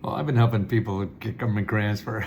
Well, I've been helping people get government grants for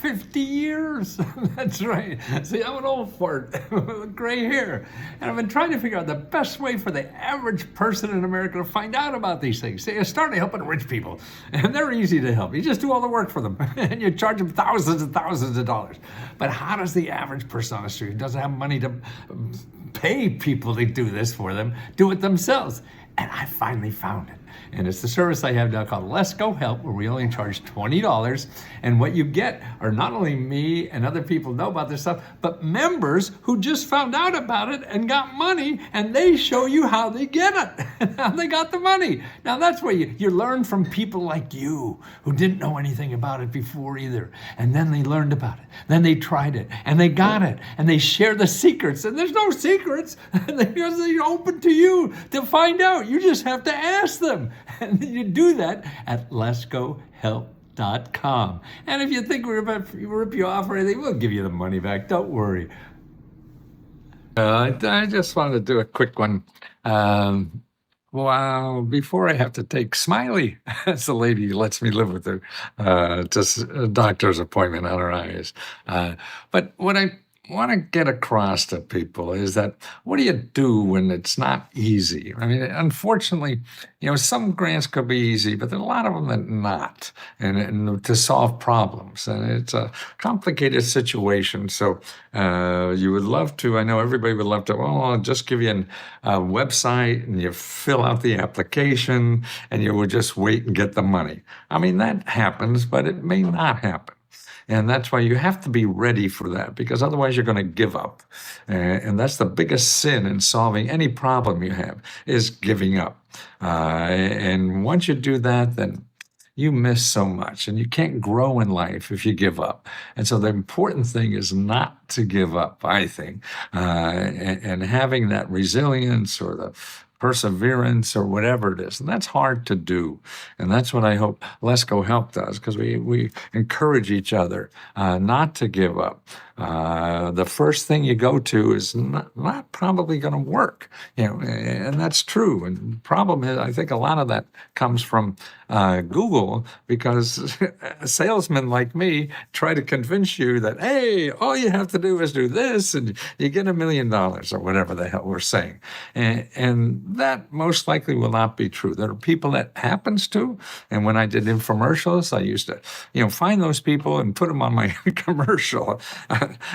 50 years. That's right. See, I'm an old fart with gray hair. And I've been trying to figure out the best way for the average person in America to find out about these things. See, I started helping rich people, and they're easy to help. You just do all the work for them, and you charge them thousands and thousands of dollars. But how does the average person on the street who doesn't have money to pay people to do this for them do it themselves? And I finally found it. And it's the service I have now called Let's Go Help, where we only charge $20. And what you get are not only me and other people know about this stuff, but members who just found out about it and got money, and they show you how they get it, how they got the money. Now that's where you learn from people like you who didn't know anything about it before either. And then they learned about it. Then they tried it and they got it and they share the secrets. And there's no secrets because they're open to you to find out. You just have to ask them. And you do that at letsgohelp.com. And if you think we're about to rip you off or anything, we'll give you the money back. Don't worry. I just wanted to do a quick one. Well, before I have to take Smiley, that's the lady who lets me live with her, just a doctor's appointment on her eyes. But what I want to get across to people is that what do you do when it's not easy? I mean, unfortunately, some grants could be easy, but there are a lot of them that not, and to solve problems. And it's a complicated situation. So you would love to, I know everybody would love to, well, I'll just give you a website and you fill out the application and you would just wait and get the money. I mean, that happens, but it may not happen. And that's why you have to be ready for that, because otherwise you're going to give up. And that's the biggest sin in solving any problem you have, is giving up. And once you do that, then you miss so much, and you can't grow in life if you give up. And so the important thing is not to give up, I think, and having that resilience or the perseverance or whatever it is. And that's hard to do. And that's what I hope Let's Go Help does, because we encourage each other not to give up. The first thing you go to is not probably going to work, and that's true. And the problem is, I think a lot of that comes from Google, because salesmen like me try to convince you that, hey, all you have to do is do this and you get $1 million or whatever the hell we're saying. And that most likely will not be true. There are people that happens to, and when I did infomercials, I used to, find those people and put them on my commercial.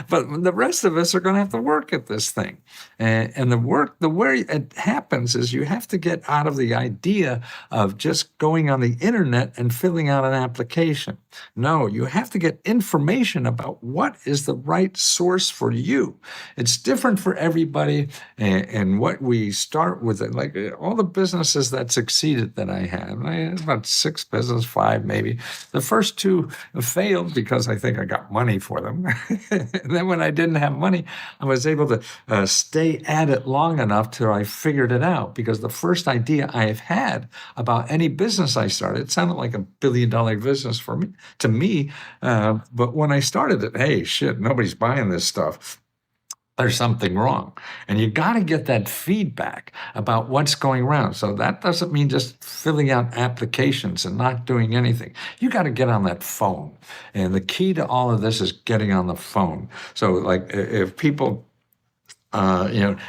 But the rest of us are going to have to work at this thing. And the way it happens is you have to get out of the idea of just going on the internet and filling out an application. No, you have to get information about what is the right source for you. It's different for everybody. And what we start with, like all the businesses that succeeded that I had about 6 businesses, 5 maybe. The first 2 failed because I think I got money for them. And then when I didn't have money, I was able to stay at it long enough till I figured it out. Because the first idea I have had about any business I started, it sounded like $1 billion business to me. But when I started it, hey, shit, nobody's buying this stuff. There's something wrong. And you got to get that feedback about what's going around. So that doesn't mean just filling out applications and not doing anything. You got to get on that phone. And the key to all of this is getting on the phone. So like if people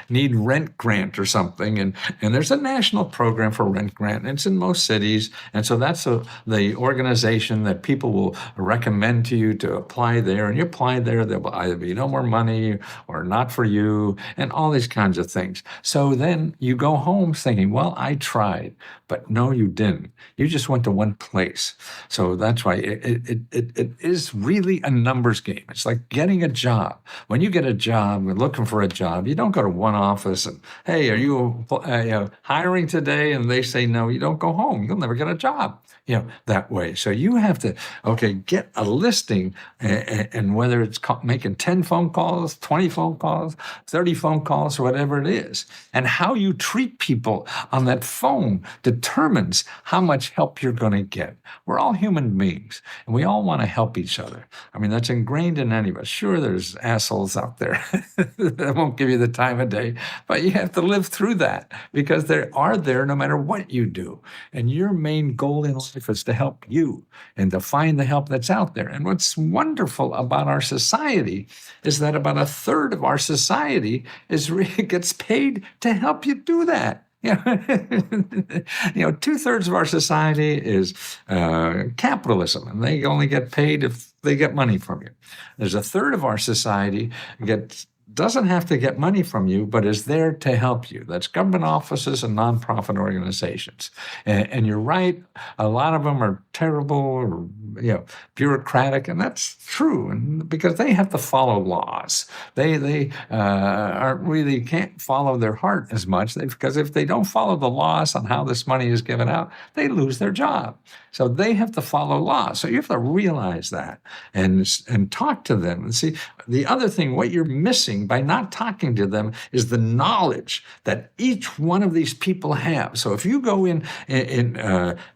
need rent grant or something. And there's a national program for rent grant, and it's in most cities. And so that's the organization that people will recommend to you to apply there. And you apply there, there will either be no more money or not for you, and all these kinds of things. So then you go home thinking, well, I tried. But no, you didn't. You just went to one place. So that's why it is really a numbers game. It's like getting a job. When you get a job and looking for a job, you don't go to one office and, hey, are you hiring today? And they say no, you don't go home. You'll never get a job, that way. So you have to, get a listing, and whether it's making 10 phone calls, 20 phone calls, 30 phone calls, whatever it is. And how you treat people on that phone determines how much help you're going to get. We're all human beings, and we all want to help each other. I mean, that's ingrained in any of us. Sure, there's assholes out there that won't won't give you the time of day, but you have to live through that because they are there no matter what you do. And your main goal in life is to help you and to find the help that's out there. And what's wonderful about our society is that about a third of our society gets paid to help you do that. Yeah, 2/3 of our society is capitalism, and they only get paid if they get money from you. There's a third of our society doesn't have to get money from you, but is there to help you. That's government offices and nonprofit organizations. And you're right, a lot of them are terrible or bureaucratic, and that's true. And because they have to follow laws, they can't follow their heart as much because if they don't follow the laws on how this money is given out, they lose their job. So they have to follow laws. So you have to realize that and talk to them and see. The other thing, what you're missing by not talking to them is the knowledge that each one of these people have. So if you go in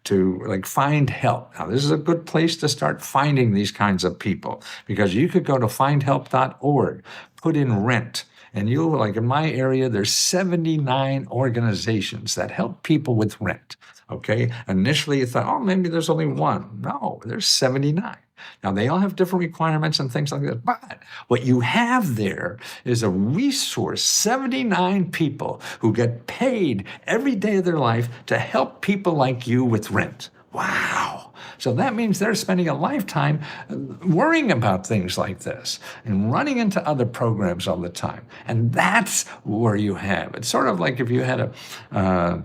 to like find help, now this is a good place to start finding these kinds of people because you could go to findhelp.org, put in rent. And you'll, like in my area, there's 79 organizations that help people with rent. Okay. Initially, you thought, oh, maybe there's only one. No, there's 79. Now, they all have different requirements and things like that. But what you have there is a resource, 79 people who get paid every day of their life to help people like you with rent. Wow. So that means they're spending a lifetime worrying about things like this and running into other programs all the time. And that's where you have. It's sort of like if you had a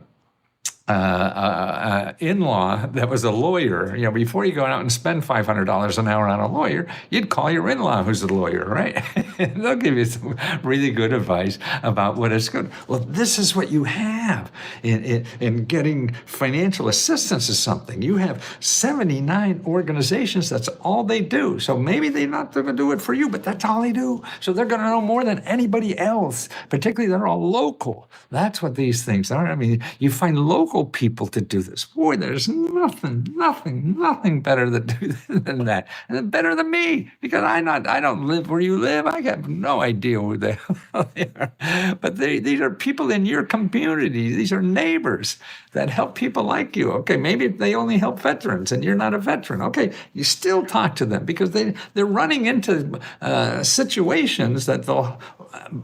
in-law that was a lawyer. Before you go out and spend $500 an hour on a lawyer, you'd call your in-law who's a lawyer, right? They'll give you some really good advice about what is good. Well, this is what you have in getting financial assistance is something. You have 79 organizations. That's all they do. So maybe they're not going to do it for you, but that's all they do. So they're going to know more than anybody else, particularly they're all local. That's what these things are. I mean, you find local people to do this. Boy, there's nothing better than that. And better than me, because I don't live where you live. I have no idea who the hell they are. But these are people in your community. These are neighbors that help people like you. Okay, maybe they only help veterans and you're not a veteran. Okay, you still talk to them because they're running into situations that they'll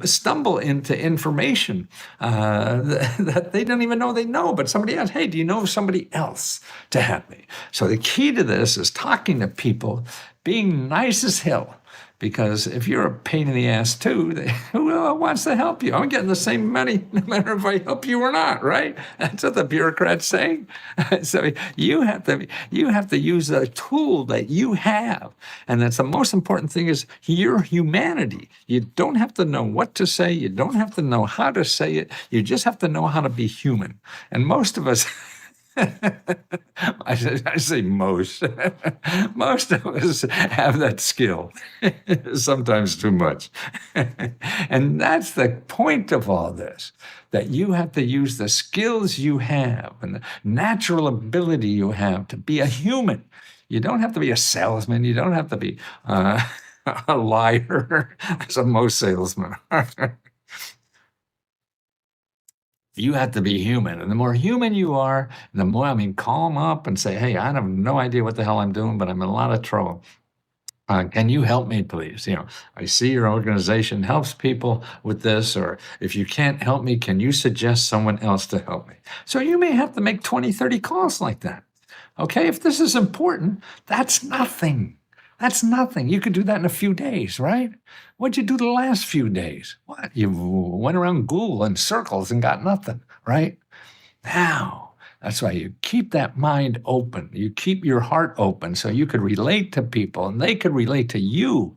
stumble into information that they don't even know they know, but somebody else, hey, do you know of somebody else to help me? So the key to this is talking to people, being nice as hell. Because if you're a pain in the ass too, who wants to help you? I'm getting the same money no matter if I help you or not, right? That's what the bureaucrats say. So you have to use a tool that you have. And that's the most important thing is your humanity. You don't have to know what to say. You don't have to know how to say it. You just have to know how to be human. And most of us... I say most. Most of us have that skill, sometimes too much. And that's the point of all this, that you have to use the skills you have and the natural ability you have to be a human. You don't have to be a salesman. You don't have to be a liar, as most salesmen are. You have to be human. And the more human you are, the more, call them up and say, hey, I have no idea what the hell I'm doing, but I'm in a lot of trouble. Can you help me, please? I see your organization helps people with this, or if you can't help me, can you suggest someone else to help me? So you may have to make 20, 30 calls like that. Okay, if this is important, that's nothing. That's nothing. You could do that in a few days, right? What'd you do the last few days? What? You went around Google in circles and got nothing, right? Now, that's why you keep that mind open. You keep your heart open so you could relate to people and they could relate to you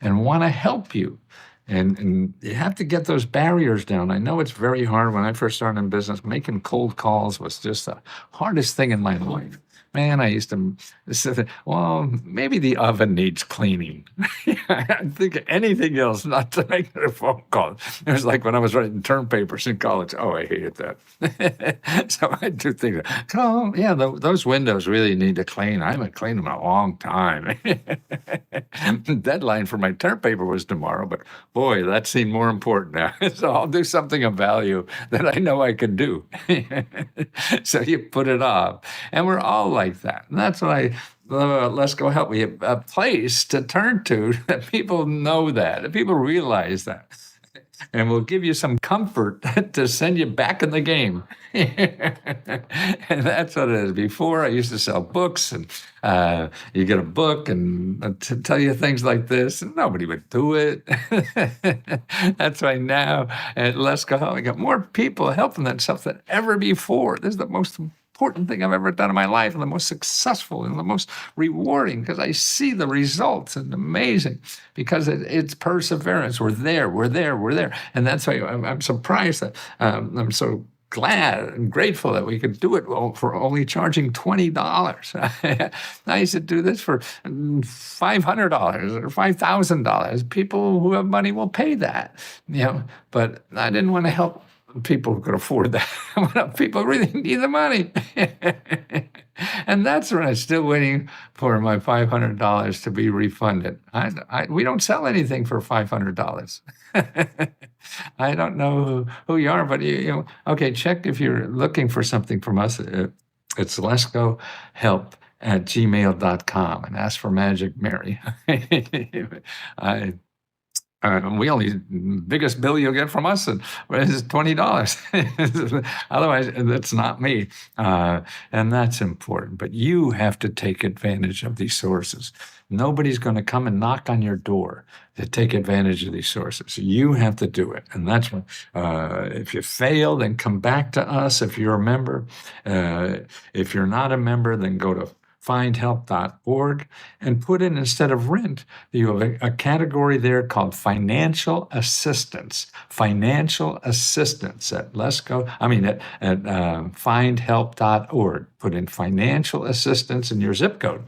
and want to help you. And you have to get those barriers down. I know it's very hard. When I first started in business, making cold calls was just the hardest thing in my life. Man, I used to say, well, maybe the oven needs cleaning. I think anything else not to make a phone call. It was like when I was writing term papers in college. Oh, I hated that. So I do think, oh, yeah, those windows really need to clean. I haven't cleaned them in a long time. The deadline for my term paper was tomorrow, but boy, that seemed more important now. So I'll do something of value that I know I can do. So you put it off. And we're all like that. And that's why Let's Go Help. We have a place to turn to that people know that people realize that. And we'll give you some comfort to send you back in the game. And that's what it is. Before, I used to sell books, and you get a book and to tell you things like this, and nobody would do it. That's why now at Let's Go Help, we got more people helping themselves than ever before. This is the most important thing I've ever done in my life, and the most successful and the most rewarding, because I see the results, and amazing, because it's perseverance. We're there. And that's why I'm surprised that I'm so glad and grateful that we could do it for only charging $20. I used to do this for $500 or $5,000. People who have money will pay that, but I didn't want to help people who could afford that. People really need the money. And that's when I'm still waiting for my $500 to be refunded. We don't sell anything for $500. I don't know who you are, but okay, check if you're looking for something from us. It's letsgohelp@gmail.com and ask for Magic Mary. We only biggest bill you'll get from us is $20. Otherwise, that's not me, and that's important. But you have to take advantage of these sources. Nobody's going to come and knock on your door to take advantage of these sources. You have to do it, and that's when. If you fail, then come back to us. If you're a member, if you're not a member, then go to findhelp.org and put in, instead of rent, you have a category there called financial assistance. Financial assistance at findhelp.org. Put in financial assistance in your zip code,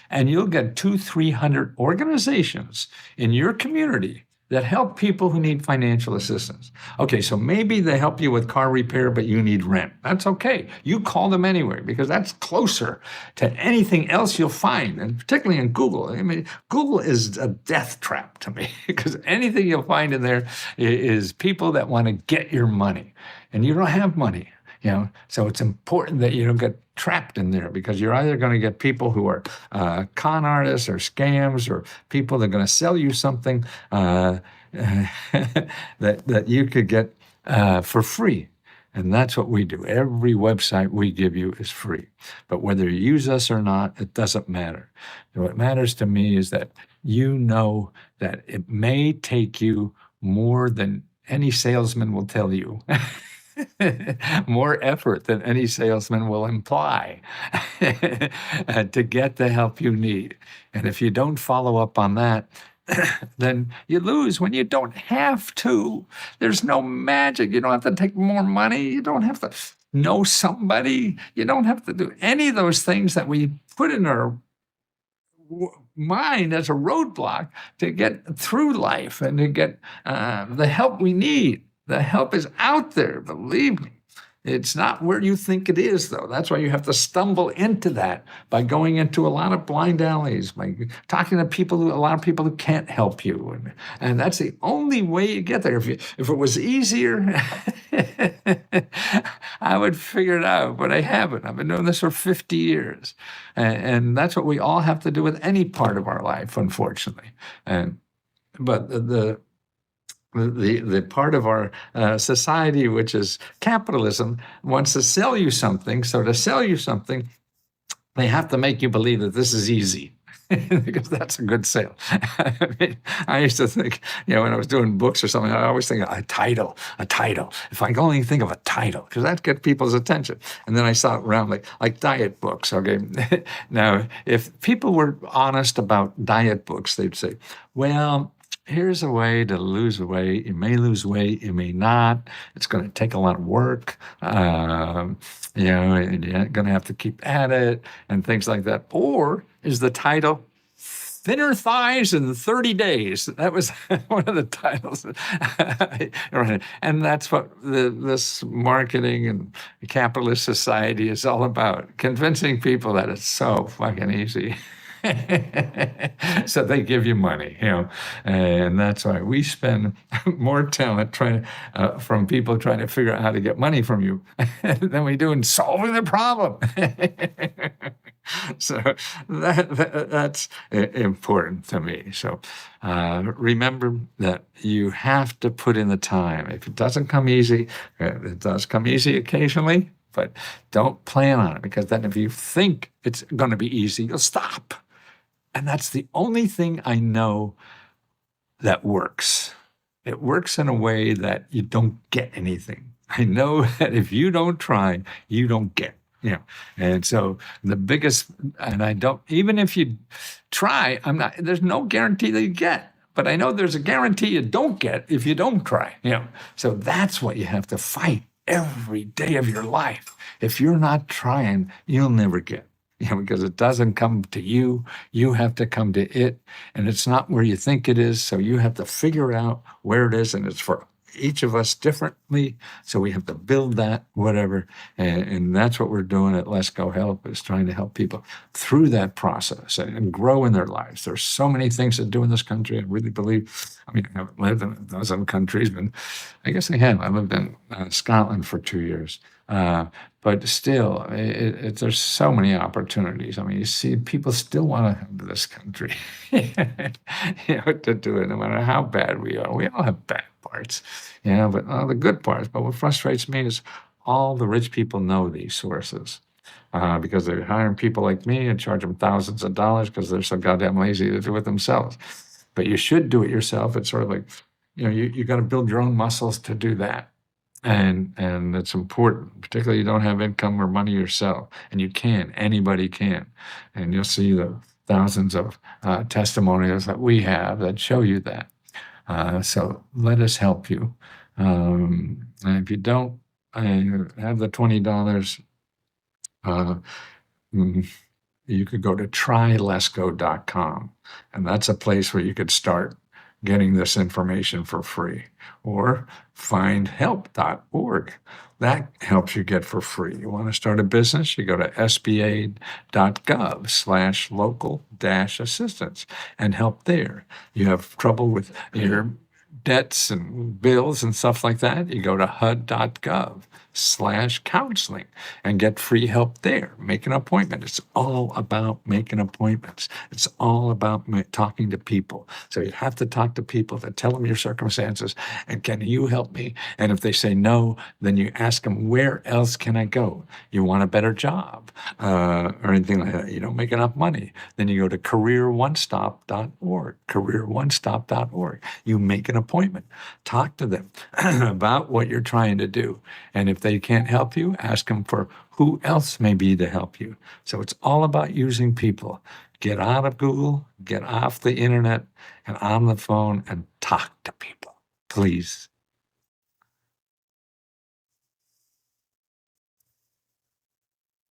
and you'll get 200-300 organizations in your community that help people who need financial assistance. Okay, so maybe they help you with car repair, but you need rent. That's okay. You call them anyway, because that's closer to anything else you'll find, and particularly in Google. I mean, Google is a death trap to me, because anything you'll find in there is people that want to get your money, and you don't have money. So it's important that you don't get trapped in there, because you're either going to get people who are con artists or scams, or people that are going to sell you something that you could get for free. And that's what we do. Every website we give you is free. But whether you use us or not, it doesn't matter. What matters to me is that you know that it may take you more than any salesman will tell you. More effort than any salesman will imply to get the help you need. And if you don't follow up on that, then you lose when you don't have to. There's no magic. You don't have to take more money. You don't have to know somebody. You don't have to do any of those things that we put in our mind as a roadblock to get through life and to get the help we need. The help is out there, believe me. It's not where you think it is, though. That's why you have to stumble into that by going into a lot of blind alleys, by talking to a lot of people who can't help you. And that's the only way you get there. If it was easier, I would figure it out, but I haven't. I've been doing this for 50 years. And that's what we all have to do with any part of our life, unfortunately. But the part of our society, which is capitalism, wants to sell you something. So to sell you something, they have to make you believe that this is easy. Because that's a good sale. I used to think, when I was doing books or something, I always think a title. If I can only think of a title, because that gets people's attention. And then I saw it around like diet books. Okay, now if people were honest about diet books, they'd say, well, here's a way to lose weight. You may lose weight, you may not. It's going to take a lot of work. And you're going to have to keep at it and things like that. Or is the title Thinner Thighs in 30 Days? That was one of the titles. Right. And that's what this marketing and capitalist society is all about, convincing people that it's so fucking easy. So they give you money, and that's why we spend more talent trying from people trying to figure out how to get money from you than we do in solving the problem. So that's important to me. So remember that you have to put in the time. If it doesn't come easy, it does come easy occasionally, but don't plan on it, because then if you think it's going to be easy, you'll stop. And that's the only thing I know that works. It works in a way that you don't get anything. I know that if you don't try, you don't get. And so the biggest, and I don't, even if you try, there's no guarantee that you get, but I know there's a guarantee you don't get if you don't try. So that's what you have to fight every day of your life. If you're not trying, you'll never get. Because it doesn't come to you. You have to come to it, and it's not where you think it is. So you have to figure out where it is, and it's for each of us differently. So we have to build that, whatever. And that's what we're doing at Let's Go Help, is trying to help people through that process and grow in their lives. There's so many things to do in this country. I really believe, I haven't lived in a dozen countries, but I guess I have. I lived in Scotland for 2 years. But still, there's so many opportunities. You see, people still want to come to this country, to do it, no matter how bad we are. We all have bad parts, but the good parts. But what frustrates me is all the rich people know these sources, because they're hiring people like me and charge them thousands of dollars because they're so goddamn lazy to do it themselves. But you should do it yourself. It's sort of like, you got to build your own muscles to do that. And it's important, particularly you don't have income or money yourself, and anybody can. And you'll see the thousands of testimonials that we have that show you that. So let us help you. And if you don't have the $20, you could go to trylesgo.com, and that's a place where you could start getting this information for free, or findhelp.org. That helps you get for free. You want to start a business, you go to sba.gov/local-assistance and help there. You have trouble with your debts and bills and stuff like that, you go to hud.gov/counseling and get free help there. Make an appointment. It's all about making appointments. It's all about talking to people. So you have to talk to people to tell them your circumstances and, can you help me? And if they say no, then you ask them, where else can I go? You want a better job or anything like that. You don't make enough money. Then you go to careeronestop.org, careeronestop.org. You make an appointment. Talk to them about what you're trying to do. And if they can't help you, ask them for who else may be to help you. So it's all about using people. Get out of Google, get off the internet and on the phone and talk to people, please.